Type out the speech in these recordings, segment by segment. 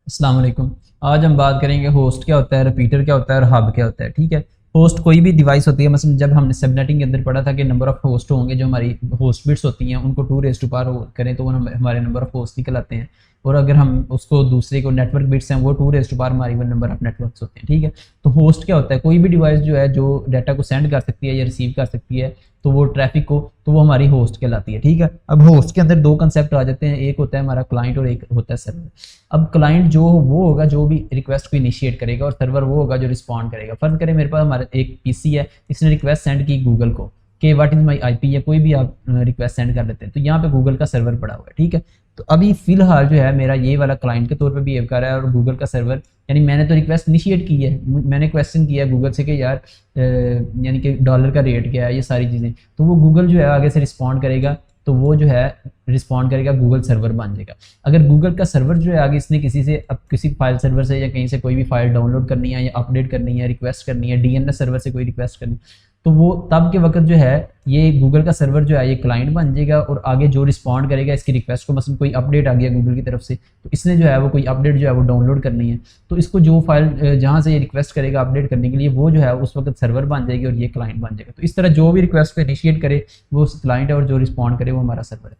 अस्सलाम वालेकुम। आज हम बात करेंगे होस्ट क्या होता है, रिपीटर क्या होता है और हब क्या होता है। ठीक है, होस्ट कोई भी डिवाइस होती है। मसलन जब हमने सबनेटिंग के अंदर पढ़ा था कि नंबर ऑफ होस्ट होंगे, जो हमारी होस्ट बिट्स होती हैं उनको 2 करें तो वो हमारे नंबर ऑफ होस्ट निकल आते हैं। और अगर हम उसको दूसरे को नेटवर्क बिट्स हैं वो 2 हमारी वन नंबर ऑफ नेटवर्क्स होते हैं। ठीक है, तो होस्ट क्या होता है? कोई भी डिवाइस जो है जो डाटा को सेंड कर सकती है या रिसीव कर सकती है, तो वो ट्रैफिक को, तो वो हमारी होस्ट कहलाती है। ठीक है, अब होस्ट के अंदर दो कंसेप्ट आ जाते हैं, एक होता है हमारा क्लाइंट और एक होता है सर्वर। अब क्लाइंट जो वो होगा जो भी रिक्वेस्ट को इनिशिएट करेगा, और सर्वर वो होगा जो रिस्पॉन्ड करेगा। फर्ज करें मेरे पास हमारा एक पीसी है, इसने रिक्वेस्ट सेंड की गूगल को कि व्हाट इज माय आईपी, या कोई भी आप रिक्वेस्ट सेंड कर लेते हैं, तो यहाँ पे गूगल का सर्वर पड़ा हुआ है। ठीक है, तो अभी फिलहाल जो है मेरा ये वाला क्लाइंट के तौर पे बिहेव कर रहा है, और गूगल का सर्वर, यानी मैंने तो रिक्वेस्ट इनिशिएट की है, मैंने क्वेश्चन किया गूगल से कि यार यानी कि डॉलर का रेट क्या है, ये सारी चीज़ें, तो वो गूगल जो है आगे से रिस्पॉन्ड करेगा, तो वो जो है रिस्पॉन्ड करेगा, गूगल सर्वर बन जाएगा। अगर गूगल का सर्वर जो है आगे इसने किसी से, अब किसी फाइल सर्वर से या कहीं से कोई भी फाइल डाउनलोड करनी है या अपडेट करनी है, रिक्वेस्ट करनी है, डीएनएस सर्वर से कोई रिक्वेस्ट करनी, तो वो तब के वक्त जो है ये गूगल का सर्वर जो है ये क्लाइंट बन जाएगा, और आगे जो रिस्पॉन्ड करेगा इसकी रिक्वेस्ट को, मसलन कोई अपडेट आ गया गूगल की तरफ से, तो इसने जो है वो कोई अपडेट जो है वो डाउनलोड करनी है, तो इसको जो फाइल जहाँ से ये रिक्वेस्ट करेगा अपडेट करने के लिए, वो जो है उस वक्त सर्वर बन जाएगी और ये क्लाइंट बन जाएगा। तो इस तरह जो भी रिक्वेस्ट को इनिशिएट करे वो क्लाइंट है, और जो रिस्पॉन्ड करे वो हमारा सर्वर है।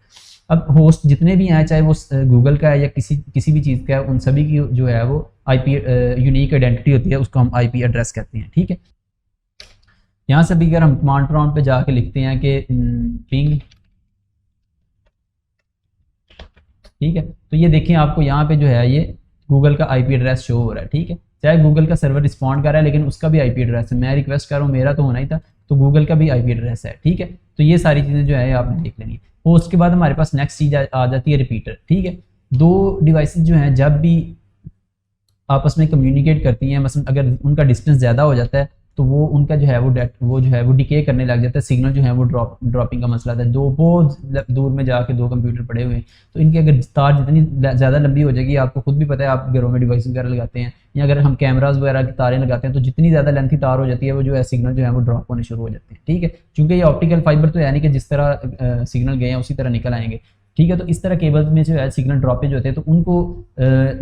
अब होस्ट जितने भी हैं, चाहे वो गूगल का है या किसी भी चीज़ का है, उन सभी की जो है वो आईपी यूनिक आइडेंटिटी होती है, उसको हम आईपी एड्रेस कहते हैं। ठीक है, यहाँ से भी अगर हम कमांड प्रॉम्प्ट पे जाके लिखते हैं कि पिंग, ठीक है, तो ये देखें आपको यहाँ पे जो है ये गूगल का आईपी एड्रेस शो हो रहा है। ठीक है, चाहे गूगल का सर्वर रिस्पॉन्ड कर रहा है लेकिन उसका भी आईपी एड्रेस है, मैं रिक्वेस्ट कर रहा हूँ, मेरा तो होना ही था, तो गूगल का भी आईपी एड्रेस है। ठीक है, तो ये सारी चीज़ें जो है आपने देख लेनी है। होस्ट के बाद हमारे पास नेक्स्ट चीज़ आ जाती है रिपीटर। ठीक है, दो डिवाइसेज जो हैं जब भी आपस में कम्युनिकेट करती हैं, मतलब अगर उनका डिस्टेंस ज़्यादा हो जाता है तो वो उनका जो है वो डिके करने लग जाता है, सिग्नल जो है वो ड्रॉपिंग का मसला था। दो बहुत दूर में जाके दो कंप्यूटर पड़े हुए हैं, तो इनकी अगर तार जितनी ज़्यादा लंबी हो जाएगी, आपको खुद भी पता है, आप घरों में डिवाइस वगैरह लगाते हैं या अगर हम कैमराज वगैरह की तारें लगाते हैं, तो जितनी ज़्यादा लेंथी तार हो जाती है वो जो है सिग्नल जो है वो ड्रॉप होने शुरू हो जाते हैं। ठीक है, क्योंकि ये ऑप्टिकल फाइबर तो है नहीं कि जिस तरह सिग्नल गए हैं उसी तरह निकल आएंगे। ठीक है, तो इस तरह केबल्स में जो है सिग्नल ड्रॉपेज होते हैं, तो उनको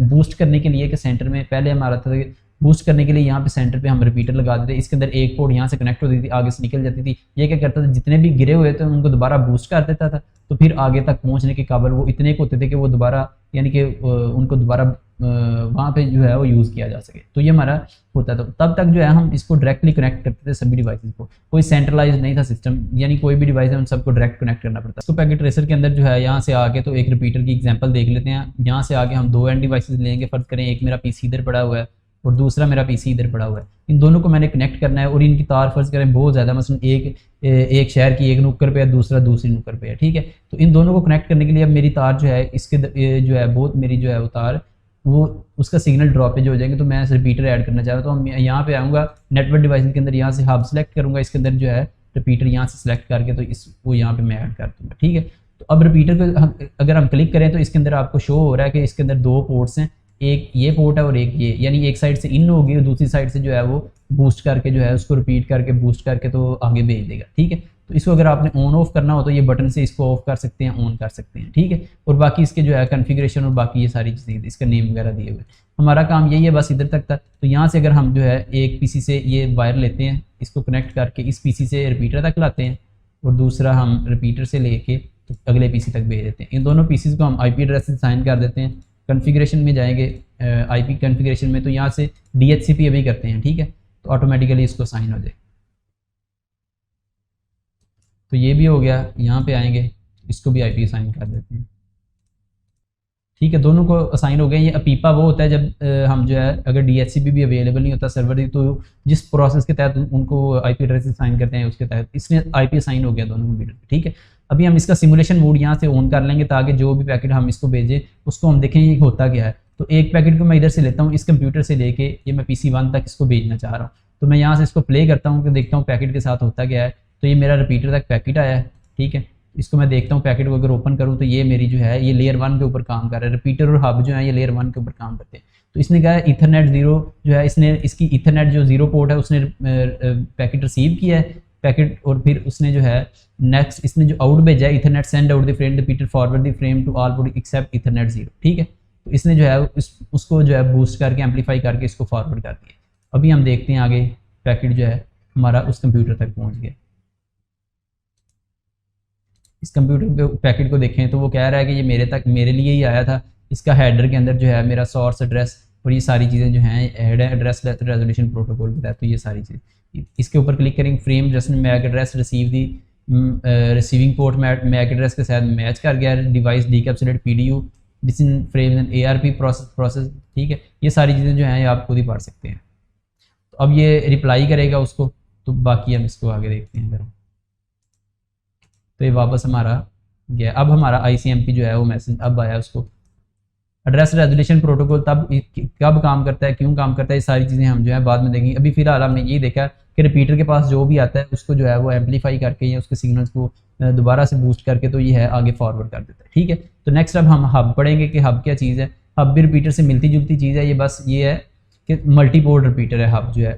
बूस्ट करने के लिए कि सेंटर में पहले हमारा था, बूस्ट करने के लिए यहाँ पे सेंटर पे हम रिपीटर लगा देते, इसके अंदर एक पोर्ट यहाँ से कनेक्ट होती थी, आगे से निकल जाती थी। ये क्या करता था, जितने भी गिरे हुए थे उनको दोबारा बूस्ट कर देता था, तो फिर आगे तक पहुँचने के काबिल वो इतने को होते थे कि वो दोबारा, यानी कि उनको दोबारा वहाँ पे जो है वो यूज़ किया जा सके। तो ये हमारा होता था। तब तक जो है हम इसको डायरेक्टली कनेक्ट करते थे सभी डिवाइसेस को, कोई सेंट्रलाइज नहीं था सिस्टम, यानी कोई भी डिवाइस है उन सबको डायरेक्ट कनेक्ट करना पड़ता है। इसको पैकेट ट्रेसर के अंदर जो है यहाँ से आके, तो एक रिपीटर की एग्जांपल देख लेते हैं। यहाँ से आगे हम दो एंड डिवाइसेस लेंगे, फर्ज करें एक मेरा पीसी इधर पड़ा हुआ है और दूसरा मेरा पीसी इधर पड़ा हुआ है, इन दोनों को मैंने कनेक्ट करना है, और इनकी तार फर्ज करें बहुत ज़्यादा, मतलब एक शहर की एक नुक्कड़ पे है, दूसरा दूसरी नुक्कड़ पे है। ठीक है, तो इन दोनों को कनेक्ट करने के लिए अब मेरी तार जो है इसके जो है बहुत मेरी जो है वो तार वो उसका सिग्नल ड्रॉपेज हो जाएंगे, तो मैं रिपीटर ऐड करना चाह रहा हूँ। तो हम यहाँ पे आऊँगा नेटवर्क डिवाइस के अंदर, यहाँ से हब सेलेक्ट करूँगा, इसके अंदर जो है रिपीटर यहाँ से सिलेक्ट करके तो इसको यहाँ पे मैं ऐड कर दूँगा। ठीक है, तो अब रिपीटर को अगर हम क्लिक करें तो इसके अंदर आपको शो हो रहा है कि इसके अंदर दो पोर्ट्स हैं, एक ये पोर्ट है और एक ये, यानी एक साइड से इन होगी और दूसरी साइड से जो है वो बूस्ट करके जो है उसको रिपीट करके बूस्ट करके तो आगे भेज देगा। ठीक है, तो इसको अगर आपने ऑन ऑफ करना हो तो ये बटन से इसको ऑफ कर सकते हैं, ऑन कर सकते हैं। ठीक है, और बाकी इसके जो है कॉन्फ़िगरेशन और बाकी ये सारी चीज़ें, इसका नेम वगैरह दिए हुए, हमारा काम यही है, बस इधर तक था। तो यहाँ से अगर हम जो है एक पीसी से ये वायर लेते हैं, इसको कनेक्ट करके इस पीसी से रिपीटर तक लाते हैं, और दूसरा हम रिपीटर से लेके तो अगले पीसी तक भेज देते हैं। इन दोनों पीसीज को हम आईपी एड्रेस से साइन कर देते हैं। कॉन्फ़िगरेशन में जाएंगे, आईपी कॉन्फ़िगरेशन में, तो यहाँ से डीएचसीपी अभी करते हैं। ठीक है, तो ऑटोमेटिकली इसको साइन हो जाए, तो ये भी हो गया। यहाँ पे आएंगे, इसको भी आईपी साइन कर देते हैं। ठीक है, दोनों को असाइन हो गए। ये अपीपा वो होता है जब हम जो है अगर डीएचसीपी भी अवेलेबल नहीं होता सर्वर, तो जिस प्रोसेस के तहत उनको आईपी एड्रेस साइन करते हैं उसके तहत इसने आईपी साइन हो गया दोनों कंप्यूटर पे। ठीक है, अभी हम इसका सिमुलेशन मोड यहाँ से ऑन कर लेंगे, ताकि जो भी पैकेट हम इसको भेजें उसको हम देखें ये होता क्या है। तो एक पैकेट को मैं इधर से लेता हूँ, इस कंप्यूटर से लेके ये मैं PC1 तक इसको भेजना चाह रहा हूँ, तो मैं यहाँ से इसको प्ले करता हूँ कि देखता हूँ पैकेट के साथ होता क्या है। तो ये मेरा रिपीटर तक पैकेट आया है। ठीक है, इसको मैं देखता हूँ, पैकेट को अगर ओपन करूँ तो ये मेरी जो है ये लेयर 1 के ऊपर काम कर रहा है। रिपीटर और हब जो है ये लेयर 1 के ऊपर काम करते हैं। तो इसने कहा है ईथरनेट 0 जो है, इसने इसकी ईथरनेट जो 0 पोर्ट है उसने पैकेट रिसीव किया है पैकेट, और फिर उसने जो है नेक्स्ट इसने जो आउट भेजा है Ethernet send out the frame repeater forward the frame to all port except Ethernet 0। ठीक है, तो इसने जो है उसको जो है बूस्ट करके एम्पलीफाई करके इसको फॉरवर्ड कर दिया। अभी हम देखते हैं आगे पैकेट जो है हमारा उस कंप्यूटर तक पहुंच गया। इस कंप्यूटर पे पैकेट को देखें तो वो कह रहा है कि ये मेरे लिए ही आया था। इसका हेडर के अंदर जो है मेरा सोर्स एड्रेस और ये सारी चीज़ें जो हैं हेड एड्रेस रेजोल्यूशन प्रोटोकॉल के तहत, तो ये सारी चीज़ें इसके ऊपर क्लिक करेंगे। Frame just MAC address receive the receiving port MAC address के साथ मैच कर गया। Device decapsulate PDU this in frame and ARP process, ठीक है। ये सारी चीज़ें जो हैं ये आप खुद ही पढ़ सकते हैं। तो अब ये रिप्लाई करेगा उसको, तो बाकी हम इसको आगे देखते हैं अगर। तो ये वापस हमारा गया। अब हमारा ICMP जो है वो मैसेज अब आया उसको। एड्रेस रेजोल्यूशन प्रोटोकॉल तब कब काम करता है, क्यों काम करता है, ये सारी चीज़ें हम जो है बाद में देखेंगे। अभी फिलहाल हमने ये देखा कि रिपीटर के पास जो भी आता है उसको जो है वो एम्पलीफाई करके या उसके सिग्नल्स को दोबारा से बूस्ट करके तो ये है आगे फॉरवर्ड कर देता है, ठीक है। तो नेक्स्ट अब हम हब पढ़ेंगे कि हब क्या चीज़ है। हब भी रिपीटर से मिलती जुलती चीज़ है। ये बस ये है कि मल्टी पोर्ट रिपीटर है हब जो है।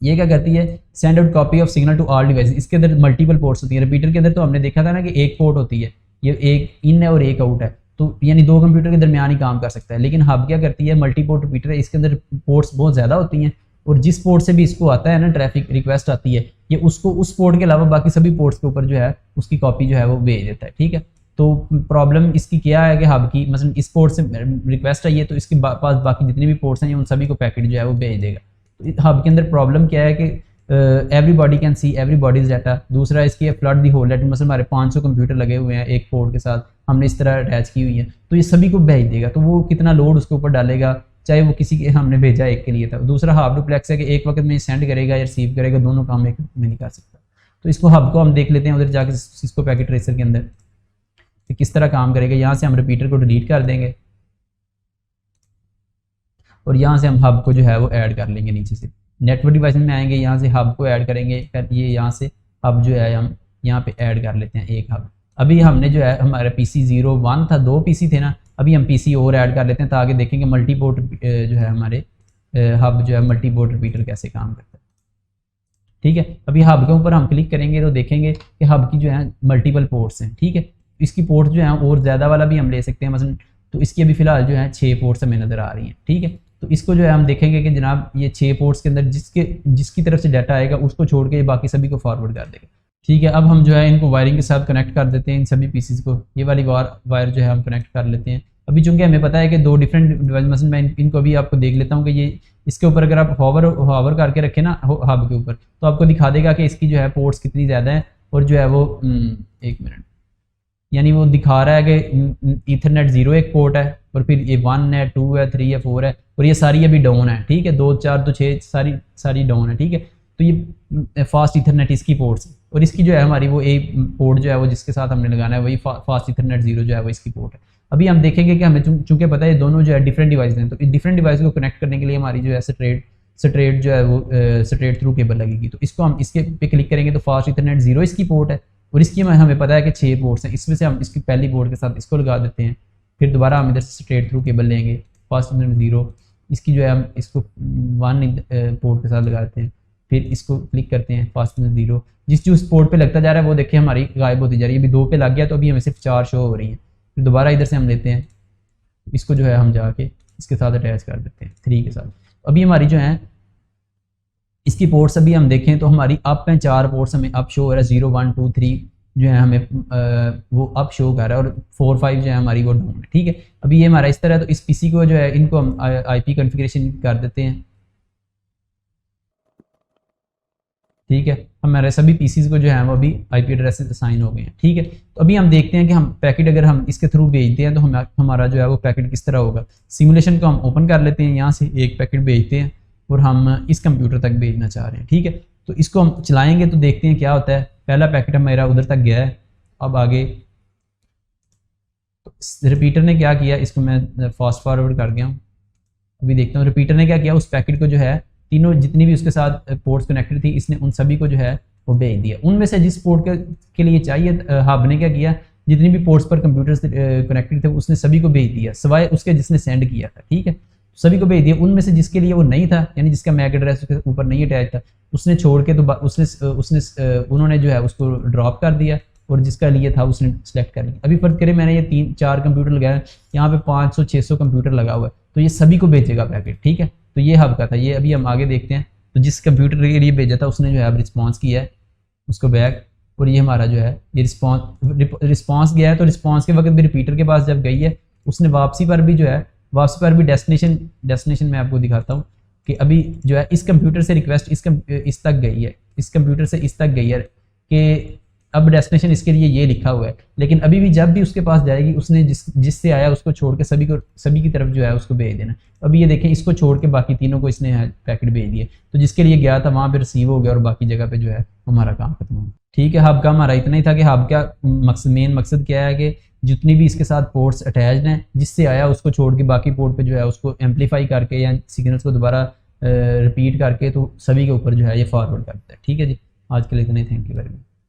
ये क्या करती है, send out copy of signal to all device. इसके अंदर मल्टीपल पोर्ट्स होती है। रिपीटर के अंदर तो हमने देखा था ना कि एक पोर्ट होती है, ये एक इन है और एक आउट है, तो यानी दो कंप्यूटर के दरमियान ही काम कर सकता है। लेकिन हब क्या करती है, मल्टी पोर्ट रिपीटर है, इसके अंदर पोर्ट्स बहुत ज़्यादा होती हैं और जिस पोर्ट से भी इसको आता है ना ट्रैफिक रिक्वेस्ट आती है, ये उसको उस पोर्ट के अलावा बाकी सभी पोर्ट्स के ऊपर जो है उसकी कॉपी जो है वो भेज देता है, ठीक है। तो प्रॉब्लम इसकी क्या है कि हब की मतलब इस पोर्ट से रिक्वेस्ट आई है तो इसके पास बाकी जितने भी पोर्ट्स हैं उन सभी को पैकेट जो है वो भेज देगा। तो हब के अंदर प्रॉब्लम क्या है कि everybody can see everybody's data. दूसरा इसकी फ्लड दी होल नेटवर्क, मतलब हमारे 500 कंप्यूटर लगे हुए हैं एक पोर्ट के साथ, हमने इस तरह अटैच की हुई है, तो ये सभी को भेज देगा। तो वो कितना लोड उसके ऊपर डालेगा, चाहे वो किसी के हमने भेजा एक के लिए था। दूसरा हाफ डुप्लेक्स है कि एक वक्त में सेंड करेगा या रिसीव करेगा, दोनों काम एक में नहीं कर सकता। तो इसको हब को हम देख लेते हैं उधर जाके इसको पैकेट ट्रेसर के अंदर तो किस तरह काम करेगा। यहाँ से हम रिपीटर को डिलीट कर देंगे और यहाँ से हम हब को जो है वो ऐड कर लेंगे। नीचे से नेटवर्क डिवाइस में आएंगे, यहाँ से हब को ऐड करेंगे। फिर ये यहाँ से हब जो है हम यहाँ पे ऐड कर लेते हैं एक हब। अभी हमने जो है हमारे PC 01 था, 2 PC थे ना, अभी हम PC और ऐड कर लेते हैं, तो आगे देखेंगे मल्टी पोर्ट जो है हमारे हब जो है मल्टी पोर्ट रिपीटर कैसे काम करता है, ठीक है। अभी हब के ऊपर हम क्लिक करेंगे तो देखेंगे कि हब की जो है मल्टीपल पोर्ट्स हैं, ठीक है। इसकी पोर्ट जो है और ज़्यादा वाला भी हम ले सकते हैं मसलन, तो इसकी अभी फिलहाल जो है 6 पोर्ट्स हमें नज़र आ रही हैं, ठीक है। तो इसको जो है हम देखेंगे कि जनाब ये 6 पोर्ट्स के अंदर जिसकी तरफ से डाटा आएगा उसको छोड़ के बाकी सभी को फॉरवर्ड कर देगा, ठीक है। अब हम जो है इनको वायरिंग के साथ कनेक्ट कर देते हैं इन सभी पीसीज को। ये वाली वायर जो है हम कनेक्ट कर लेते हैं। अभी चूंकि हमें पता है कि 2 डिफरेंट डिवाइस, मसलन मैं इनको अभी आपको देख लेता हूँ कि ये इसके ऊपर अगर आप हॉवर करके रखें ना हब के ऊपर, तो आपको दिखा देगा कि इसकी जो है पोर्ट्स कितनी ज़्यादा है और जो है वो 1 मिनट, यानी वो दिखा रहा है कि ईथरनेट 0 एक पोर्ट है और फिर ये 1 है, 2 है, 3 है, 4 है और ये सारी अभी डाउन है, ठीक है। 2, 4 तो 6 सारी डाउन है, ठीक है। तो ये फास्ट ईथरनेट इसकी पोर्ट्स है और इसकी जो है हमारी वो एक पोर्ट जो है वो जिसके साथ हमने लगाना है वही फास्ट ईथरनेट 0 जो है वो इसकी पोर्ट है। अभी हम देखेंगे कि हमें चूंकि पता है ये दोनों जो है डिफरेंट डिवाइस हैं, तो डिफरेंट डिवाइस को कनेक्ट करने के लिए हमारी जो है स्ट्रेट जो है वो स्ट्रेट थ्रू केबल लगेगी। तो इसको हम इसके पे क्लिक करेंगे तो फास्ट ईथरनेट 0 इसकी पोर्ट है और इसकी हमें पता है कि 6 पोर्ट्स हैं, इसमें से हम इसकी पहली पोर्ट के साथ इसको लगा देते हैं। फिर दोबारा हम इधर से स्ट्रेट थ्रू केबल लेंगे, फास्ट ईथरनेट 0 इसकी जो है हम इसको 1 पोर्ट के साथ लगा देते हैं। फिर इसको क्लिक करते हैं फास्ट ईथरनेट 0, जिस पोर्ट पे लगता जा रहा है वो देखिए हमारी गायब होती जा रही है। अभी 2 पे लग गया तो अभी हमें सिर्फ 4 शो हो रही हैं। फिर दोबारा इधर से हम लेते हैं इसको जो है हम जाके इसके साथ अटैच कर देते हैं 3 के साथ। अभी हमारी जो है इसकी पोर्ट्स अभी हम देखें तो हमारी अप में 4 पोर्ट्स हमें अप शो हो रहा है, 0, 1, 2, 3 जो है हमें वो अप शो कर रहा है और 4, 5 जो है हमारी वो डाउन है, ठीक है। अभी ये हमारा इस तरह है, तो इस पीसी को जो है इनको हम IP कॉन्फ़िगरेशन कर देते हैं, ठीक है। हमारे सभी पीसीज को जो है वो अभी IP एड्रेसेस असाइन हो गए हैं, ठीक है। तो अभी हम देखते हैं कि हम पैकेट अगर हम इसके थ्रू भेजते हैं तो हमारा जो है वो पैकेट किस तरह होगा। सिमुलेशन को हम ओपन कर लेते हैं, यहाँ से एक पैकेट भेजते हैं और हम इस कंप्यूटर तक भेजना चाह रहे हैं, ठीक है। तो इसको हम चलाएंगे तो देखते हैं क्या होता है। पहला पैकेट मेरा उधर तक गया है। अब आगे तो रिपीटर ने क्या किया, इसको मैं फास्ट फॉरवर्ड कर गया हूँ। अभी देखता हूँ रिपीटर ने क्या किया, उस पैकेट को जो है तीनों जितनी भी उसके साथ पोर्ट्स कनेक्टेड थी इसने उन सभी को जो है वो भेज दिया। उनमें से जिस पोर्ट के लिए चाहिए हब ने क्या किया, जितनी भी पोर्ट्स पर कंप्यूटर्स कनेक्टेड थे उसने सभी को भेज दिया सिवाय उसके जिसने सेंड किया था, ठीक है। सभी को भेज दिया। उनमें से जिसके लिए वो नहीं था, यानी जिसका मैक एड्रेस उसके ऊपर नहीं अटैच था, उसने छोड़ के तो उन्होंने जो है उसको ड्रॉप कर दिया और जिसका लिए था उसने सेलेक्ट कर लिया। अभी फर्ज करें मैंने ये 3-4 कंप्यूटर लगाया, यहाँ पे 500-600 कंप्यूटर लगा हुआ है, तो ये सभी को भेजेगा पैकेट, ठीक है। तो ये हब का था, ये अभी हम आगे देखते हैं। तो जिस कंप्यूटर के लिए भेजा था उसने जो है अब रिस्पॉन्स किया है उसको बैक, और ये हमारा जो है ये रिस्पॉन्स गया है। तो रिस्पॉन्स के वक्त भी रिपीटर के पास जब गई है, उसने वापसी पर भी जो है, वापसी पर भी डेस्टिनेशन मैं आपको दिखाता हूँ कि अभी जो है इस कंप्यूटर से रिक्वेस्ट इस तक गई है, इस कंप्यूटर से इस तक गई है कि अब डेस्टिनेशन इसके लिए ये लिखा हुआ है, लेकिन अभी भी जब भी उसके पास जाएगी उसने जिससे आया उसको छोड़ के सभी की तरफ जो है उसको भेज देना। अभी ये देखें, इसको छोड़ के बाकी तीनों को इसने पैकेट भेज दिए, तो जिसके लिए गया था वहाँ पे रिसीव हो गया और बाकी जगह पे जो है हमारा काम खत्म हो गया, ठीक है। हब का हमारा इतना ही था कि हब का मेन मकसद क्या है कि जितनी भी इसके साथ पोर्ट्स अटैच्ड हैं, जिससे आया उसको छोड़ के बाकी पोर्ट पे जो है उसको एम्पलीफाई करके या सिग्नल्स को दोबारा रिपीट करके तो सभी के ऊपर जो है ये फॉरवर्ड करता है, ठीक है जी। आज के लिए इतना ही, थैंक यू वेरी मच।